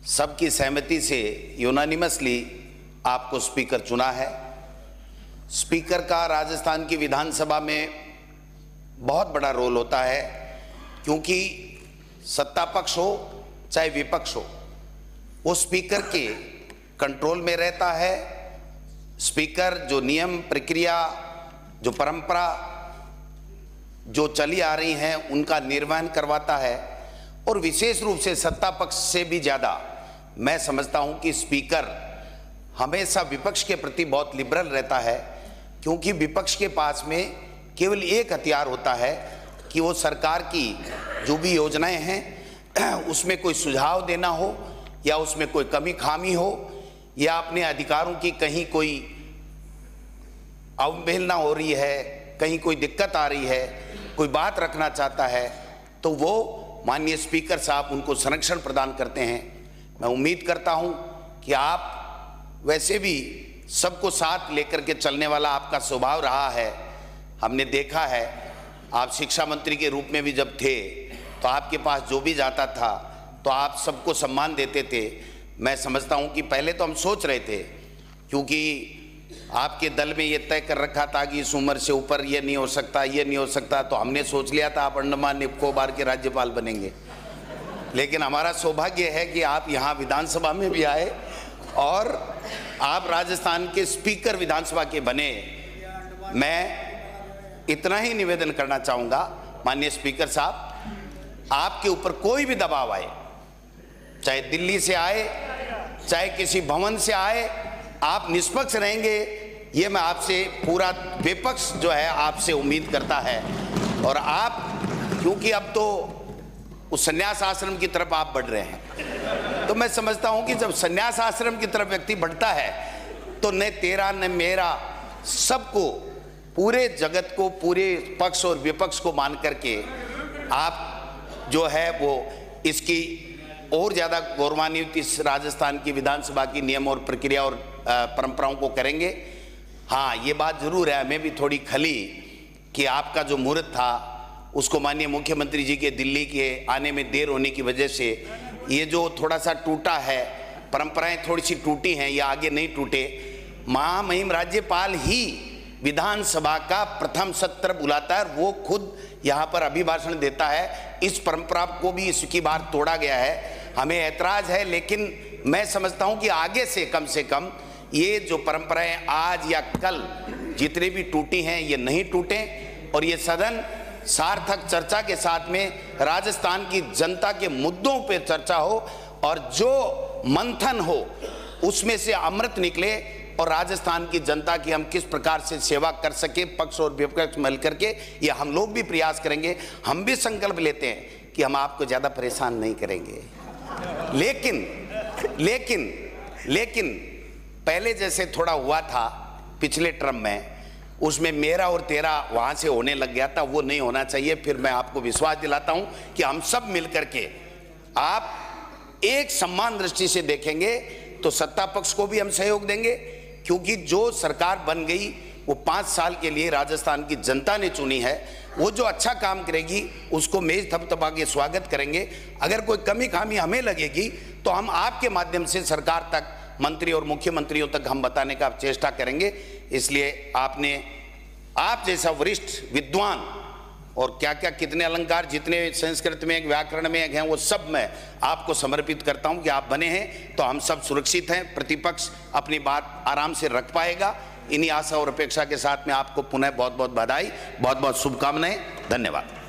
सबकी सहमति से यूनानिमसली आपको स्पीकर चुना है। स्पीकर का राजस्थान की विधानसभा में बहुत बड़ा रोल होता है, क्योंकि सत्ता पक्ष हो चाहे विपक्ष हो, वो स्पीकर के कंट्रोल में रहता है। स्पीकर जो नियम प्रक्रिया, जो परंपरा जो चली आ रही हैं, उनका निर्वहन करवाता है। और विशेष रूप से सत्ता पक्ष से भी ज़्यादा मैं समझता हूं कि स्पीकर हमेशा विपक्ष के प्रति बहुत लिबरल रहता है, क्योंकि विपक्ष के पास में केवल एक हथियार होता है कि वो सरकार की जो भी योजनाएं हैं उसमें कोई सुझाव देना हो, या उसमें कोई कमी खामी हो, या अपने अधिकारों की कहीं कोई अवहेलना हो रही है, कहीं कोई दिक्कत आ रही है, कोई बात रखना चाहता है, तो वो माननीय स्पीकर साहब उनको संरक्षण प्रदान करते हैं। मैं उम्मीद करता हूं कि आप वैसे भी सबको साथ लेकर के चलने वाला आपका स्वभाव रहा है। हमने देखा है, आप शिक्षा मंत्री के रूप में भी जब थे तो आपके पास जो भी जाता था तो आप सबको सम्मान देते थे। मैं समझता हूं कि पहले तो हम सोच रहे थे, क्योंकि आपके दल में ये तय कर रखा था कि इस उम्र से ऊपर ये नहीं हो सकता, ये नहीं हो सकता, तो हमने सोच लिया था आप अंडमान निकोबार के राज्यपाल बनेंगे। लेकिन हमारा सौभाग्य है कि आप यहाँ विधानसभा में भी आए और आप राजस्थान के स्पीकर विधानसभा के बने। मैं इतना ही निवेदन करना चाहूँगा, माननीय स्पीकर साहब, आपके ऊपर कोई भी दबाव आए, चाहे दिल्ली से आए चाहे किसी भवन से आए, आप निष्पक्ष रहेंगे, ये मैं आपसे, पूरा विपक्ष जो है आपसे उम्मीद करता है। और आप, क्योंकि अब तो उस संन्यास आश्रम की तरफ आप बढ़ रहे हैं, तो मैं समझता हूं कि जब संन्यास आश्रम की तरफ व्यक्ति बढ़ता है तो न तेरा न मेरा, सबको, पूरे जगत को, पूरे पक्ष और विपक्ष को मान करके आप जो है वो इसकी और ज़्यादा गौरवान्वित इस राजस्थान की विधानसभा की नियम और प्रक्रिया और परंपराओं को करेंगे। हाँ, ये बात ज़रूर है, हमें भी थोड़ी खली कि आपका जो मुहूर्त था उसको माननीय मुख्यमंत्री जी के दिल्ली के आने में देर होने की वजह से ये जो थोड़ा सा टूटा है, परंपराएं थोड़ी सी टूटी हैं, ये आगे नहीं टूटे। महामहिम राज्यपाल ही विधानसभा का प्रथम सत्र बुलाता है, वो खुद यहाँ पर अभिभाषण देता है। इस परंपरा को भी इसकी बार तोड़ा गया है, हमें ऐतराज़ है। लेकिन मैं समझता हूँ कि आगे से कम ये जो परंपराएं आज या कल जितने भी टूटी हैं ये नहीं टूटें, और ये सदन सार्थक चर्चा के साथ में राजस्थान की जनता के मुद्दों पर चर्चा हो, और जो मंथन हो उसमें से अमृत निकले, और राजस्थान की जनता की हम किस प्रकार से सेवा कर सके, पक्ष और विपक्ष मिल करके, ये हम लोग भी प्रयास करेंगे। हम भी संकल्प लेते हैं कि हम आपको ज़्यादा परेशान नहीं करेंगे। लेकिन पहले जैसे थोड़ा हुआ था पिछले टर्म में, उसमें मेरा और तेरा वहाँ से होने लग गया था, वो नहीं होना चाहिए। फिर मैं आपको विश्वास दिलाता हूँ कि हम सब मिल करके आप एक सम्मान दृष्टि से देखेंगे तो सत्ता पक्ष को भी हम सहयोग देंगे, क्योंकि जो सरकार बन गई वो 5 साल के लिए राजस्थान की जनता ने चुनी है। वो जो अच्छा काम करेगी उसको मेज थपथपा के स्वागत करेंगे। अगर कोई कमी खामी हमें लगेगी तो हम आपके माध्यम से सरकार तक, मंत्री और मुख्यमंत्रियों तक हम बताने का चेष्टा करेंगे। इसलिए आप जैसा वरिष्ठ विद्वान, और क्या क्या कितने अलंकार जितने संस्कृत में, व्याकरण में हैं, वो सब मैं आपको समर्पित करता हूं कि आप बने हैं तो हम सब सुरक्षित हैं, प्रतिपक्ष अपनी बात आराम से रख पाएगा। इन्हीं आशा और अपेक्षा के साथ में आपको पुनः बहुत बहुत बधाई, बहुत बहुत शुभकामनाएं। धन्यवाद।